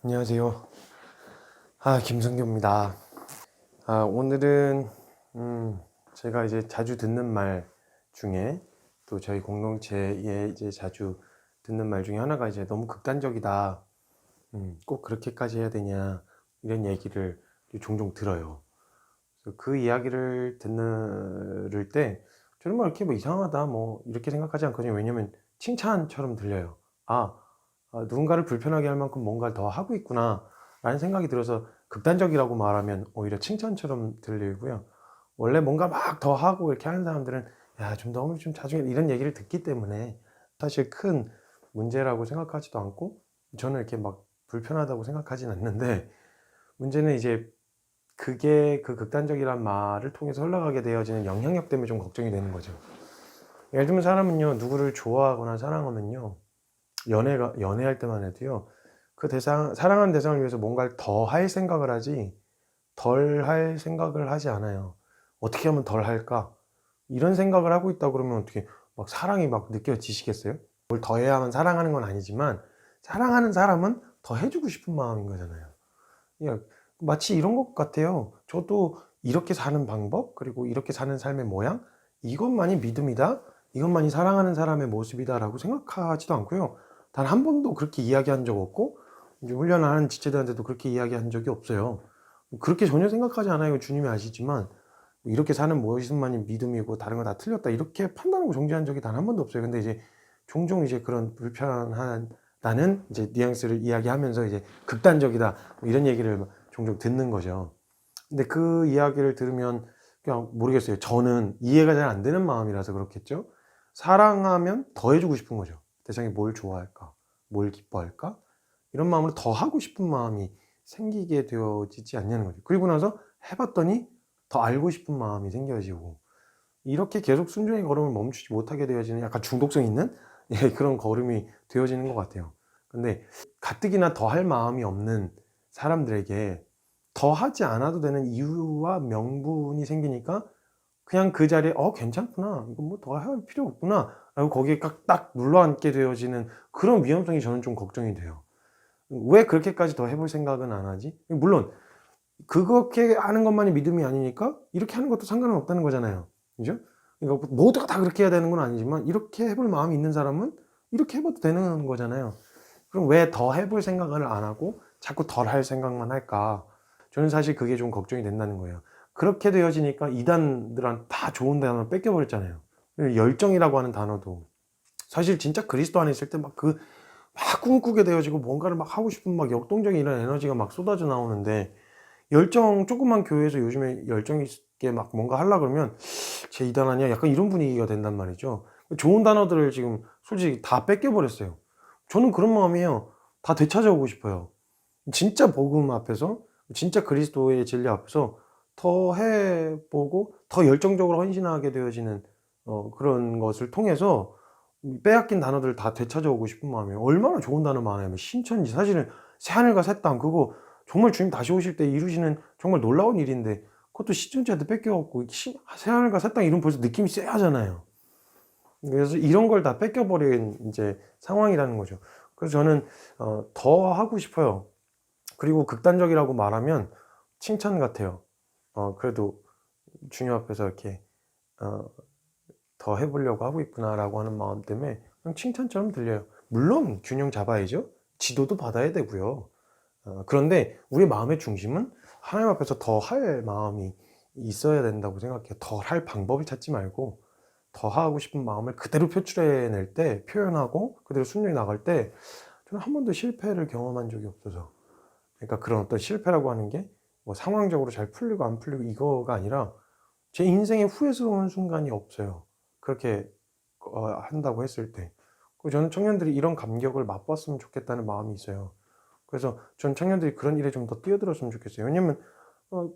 안녕하세요. 김성규입니다. 오늘은 제가 이제 자주 듣는 말 중에 또 저희 공동체에 이제 자주 듣는 말 중에 하나가 이제 너무 극단적이다. 꼭 그렇게까지 해야 되냐 이런 얘기를 종종 들어요. 그래서 그 이야기를 들을 때 저는 뭐 이렇게 뭐 이상하다 뭐 이렇게 생각하지 않거든요. 왜냐면 칭찬처럼 들려요. 누군가를 불편하게 할 만큼 뭔가를 더 하고 있구나 라는 생각이 들어서 극단적이라고 말하면 오히려 칭찬처럼 들리고요. 원래 뭔가 막 더 하고 이렇게 하는 사람들은 야, 좀 너무 좀 자주 이런 얘기를 듣기 때문에 사실 큰 문제라고 생각하지도 않고 저는 이렇게 막 불편하다고 생각하진 않는데, 문제는 이제 그게 그 극단적이란 말을 통해서 흘러가게 되어지는 영향력 때문에 좀 걱정이 되는 거죠. 예를 들면 사람은요, 누구를 좋아하거나 사랑하면요, 연애할 때만 해도요, 사랑하는 대상을 위해서 뭔가를 더 할 생각을 하지 덜 할 생각을 하지 않아요. 어떻게 하면 덜 할까? 이런 생각을 하고 있다 그러면 어떻게 막 사랑이 막 느껴지시겠어요? 뭘 더 해야만 사랑하는 건 아니지만, 사랑하는 사람은 더 해주고 싶은 마음인 거잖아요. 예, 마치 이런 것 같아요. 저도 이렇게 사는 방법, 그리고 이렇게 사는 삶의 모양, 이것만이 믿음이다, 이것만이 사랑하는 사람의 모습이다라고 생각하지도 않고요. 단 한 번도 그렇게 이야기한 적 없고, 이제 훈련을 하는 지체들한테도 그렇게 이야기한 적이 없어요. 그렇게 전혀 생각하지 않아요. 주님이 아시지만 이렇게 사는 모습만이 믿음이고 다른 거 다 틀렸다 이렇게 판단하고 정죄한 적이 단 한 번도 없어요. 근데 이제 종종 이제 그런 불편하다는 이제 뉘앙스를 이야기하면서 이제 극단적이다 뭐 이런 얘기를 종종 듣는 거죠. 근데 그 이야기를 들으면 그냥 모르겠어요. 저는 이해가 잘 안 되는 마음이라서 그렇겠죠. 사랑하면 더 해주고 싶은 거죠. 대상이 뭘 좋아할까, 뭘 기뻐할까, 이런 마음으로 더 하고 싶은 마음이 생기게 되어지지 않냐는 거죠. 그리고 나서 해봤더니 더 알고 싶은 마음이 생겨지고, 이렇게 계속 순종의 걸음을 멈추지 못하게 되어지는 약간 중독성 있는 예, 그런 걸음이 되어지는 것 같아요. 근데 가뜩이나 더 할 마음이 없는 사람들에게 더 하지 않아도 되는 이유와 명분이 생기니까 그냥 그 자리에 괜찮구나, 이건 뭐 더 할 필요 없구나 라고 거기에 딱 눌러앉게 되어지는 그런 위험성이 저는 좀 걱정이 돼요. 왜 그렇게까지 더 해볼 생각은 안 하지? 물론 그렇게 하는 것만이 믿음이 아니니까 이렇게 하는 것도 상관은 없다는 거잖아요. 그죠? 그러니까 모두가 다 그렇게 해야 되는 건 아니지만 이렇게 해볼 마음이 있는 사람은 이렇게 해봐도 되는 거잖아요. 그럼 왜 더 해볼 생각을 안 하고 자꾸 덜 할 생각만 할까? 저는 사실 그게 좀 걱정이 된다는 거예요. 그렇게 되어지니까 이단들한테 다 좋은 단어를 뺏겨버렸잖아요. 열정이라고 하는 단어도 사실 진짜 그리스도 안에 있을 때 막 꿈꾸게 되어지고 뭔가를 막 하고 싶은 막 역동적인 이런 에너지가 막 쏟아져 나오는데, 조그만 교회에서 요즘에 열정 있게 막 뭔가 하려 그러면 쟤 이단 아니야? 약간 이런 분위기가 된단 말이죠. 좋은 단어들을 지금 솔직히 다 뺏겨버렸어요. 저는 그런 마음이에요. 다 되찾아오고 싶어요. 진짜 복음 앞에서, 진짜 그리스도의 진리 앞에서 더 해보고 더 열정적으로 헌신하게 되어지는 그런 것을 통해서 빼앗긴 단어들을 다 되찾아오고 싶은 마음이에요. 얼마나 좋은 단어 많아요. 뭐 신천지, 사실은 새하늘과 새 땅, 그거 정말 주님 다시 오실 때 이루시는 정말 놀라운 일인데 그것도 신천지한테 뺏겨갖고 새하늘과 새 땅 이름 벌써 느낌이 쎄하잖아요. 그래서 이런 걸 다 뺏겨버린 이제 상황이라는 거죠. 그래서 저는 더 하고 싶어요. 그리고 극단적이라고 말하면 칭찬 같아요. 그래도 주님 앞에서 이렇게 어, 더 해보려고 하고 있구나라고 하는 마음 때문에 그냥 칭찬처럼 들려요. 물론 균형 잡아야죠. 지도도 받아야 되고요. 그런데 우리 마음의 중심은 하나님 앞에서 더 할 마음이 있어야 된다고 생각해요. 더 할 방법을 찾지 말고 더 하고 싶은 마음을 그대로 표출해낼 때, 표현하고 그대로 순종해 나갈 때 저는 한 번도 실패를 경험한 적이 없어서, 그러니까 그런 어떤 실패라고 하는 게 뭐 상황적으로 잘 풀리고 안 풀리고 이거가 아니라 제 인생에 후회스러운 순간이 없어요. 그렇게 한다고 했을 때. 그리고 저는 청년들이 이런 감격을 맛봤으면 좋겠다는 마음이 있어요. 그래서 전 청년들이 그런 일에 좀 더 뛰어들었으면 좋겠어요. 왜냐면 어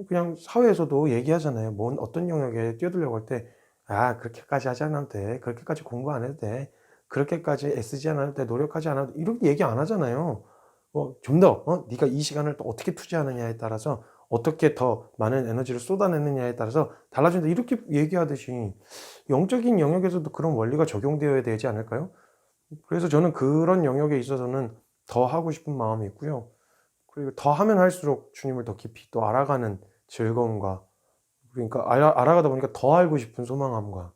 그냥 사회에서도 얘기하잖아요. 뭔 어떤 영역에 뛰어들려고 할 때 "아 그렇게까지 하지 않아도 돼. 그렇게까지 공부 안 해도 돼. 그렇게까지 애쓰지 않아도 돼. 노력하지 않아도 돼." 이렇게 얘기 안 하잖아요. 좀 더 네가 이 시간을 또 어떻게 투자하느냐에 따라서 어떻게 더 많은 에너지를 쏟아내느냐에 따라서 달라진다, 이렇게 얘기하듯이 영적인 영역에서도 그런 원리가 적용되어야 되지 않을까요? 그래서 저는 그런 영역에 있어서는 더 하고 싶은 마음이 있고요. 그리고 더 하면 할수록 주님을 더 깊이 또 알아가는 즐거움과, 그러니까 알아가다 보니까 더 알고 싶은 소망함과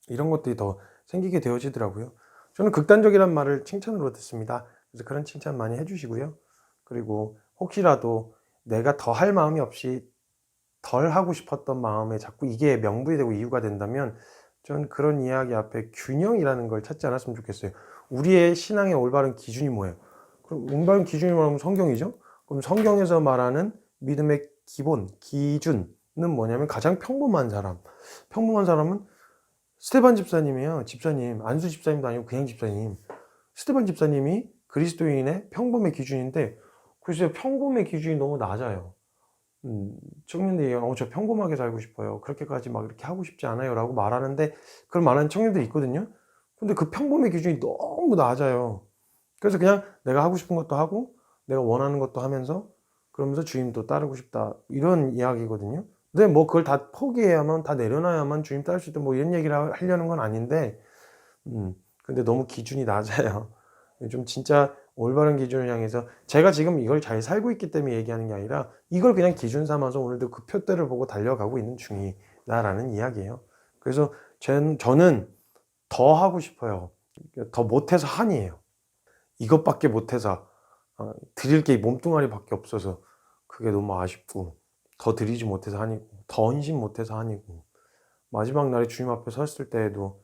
이런 것들이 더 생기게 되어지더라고요. 저는 극단적이란 말을 칭찬으로 듣습니다. 그래서 그런 칭찬 많이 해주시고요. 그리고 혹시라도 내가 더 할 마음이 없이 덜 하고 싶었던 마음에 자꾸 이게 명분이 되고 이유가 된다면, 저는 그런 이야기 앞에 균형이라는 걸 찾지 않았으면 좋겠어요. 우리의 신앙의 올바른 기준이 뭐예요? 그럼 올바른 기준이 뭐냐면 성경이죠. 그럼 성경에서 말하는 믿음의 기본, 기준은 뭐냐면 가장 평범한 사람. 평범한 사람은 스테반 집사님이에요. 집사님, 안수 집사님도 아니고 그냥 집사님. 스테반 집사님이 그리스도인의 평범의 기준인데, 글쎄요, 평범의 기준이 너무 낮아요. 청년들이 저 평범하게 살고 싶어요. 그렇게까지 막 이렇게 하고 싶지 않아요. 라고 말하는데, 그런 말하는 청년들이 있거든요. 근데 그 평범의 기준이 너무 낮아요. 그래서 그냥 내가 하고 싶은 것도 하고, 내가 원하는 것도 하면서, 그러면서 주님도 따르고 싶다. 이런 이야기거든요. 근데 뭐 그걸 다 포기해야만, 다 내려놔야만 주님 따를 수 있다. 뭐 이런 얘기를 하려는 건 아닌데, 근데 너무 기준이 낮아요. 좀 진짜 올바른 기준을 향해서, 제가 지금 이걸 잘 살고 있기 때문에 얘기하는 게 아니라 이걸 그냥 기준 삼아서 오늘도 그 표대를 보고 달려가고 있는 중이다라는 이야기예요. 그래서 저는 더 하고 싶어요. 더 못해서 한이에요. 이것밖에 못해서, 드릴 게 몸뚱아리밖에 없어서 그게 너무 아쉽고, 더 드리지 못해서 한이고, 더 헌신 못해서 한이고, 마지막 날에 주님 앞에 섰을 때에도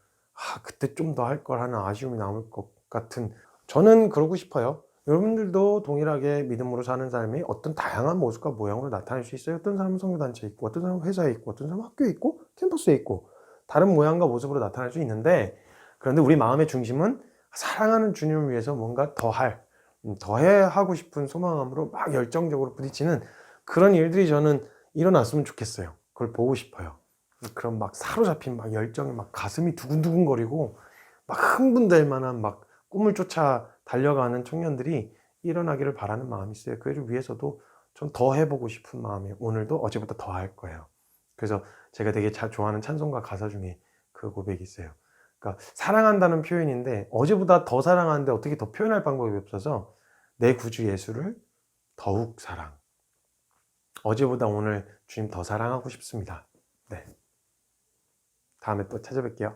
그때 좀 더 할 걸 하는 아쉬움이 남을 것 같은, 저는 그러고 싶어요. 여러분들도 동일하게 믿음으로 사는 삶이 어떤 다양한 모습과 모양으로 나타날 수 있어요. 어떤 사람은 선교단체에 있고, 어떤 사람은 회사에 있고, 어떤 사람은 학교에 있고, 캠퍼스에 있고, 다른 모양과 모습으로 나타날 수 있는데, 그런데 우리 마음의 중심은 사랑하는 주님을 위해서 뭔가 더해 하고 싶은 소망함으로 막 열정적으로 부딪히는 그런 일들이 저는 일어났으면 좋겠어요. 그걸 보고 싶어요. 그런 막 사로잡힌 막 열정이 막 가슴이 두근두근거리고 막 흥분될 만한 막 꿈을 쫓아 달려가는 청년들이 일어나기를 바라는 마음이 있어요. 그를 위해서도 좀 더 해보고 싶은 마음이 오늘도 어제보다 더 할 거예요. 그래서 제가 되게 좋아하는 찬송가 가사 중에 그 고백이 있어요. 그러니까 사랑한다는 표현인데, 어제보다 더 사랑하는데 어떻게 더 표현할 방법이 없어서 내 구주 예수를 더욱 사랑. 어제보다 오늘 주님 더 사랑하고 싶습니다. 네. 다음에 또 찾아뵐게요.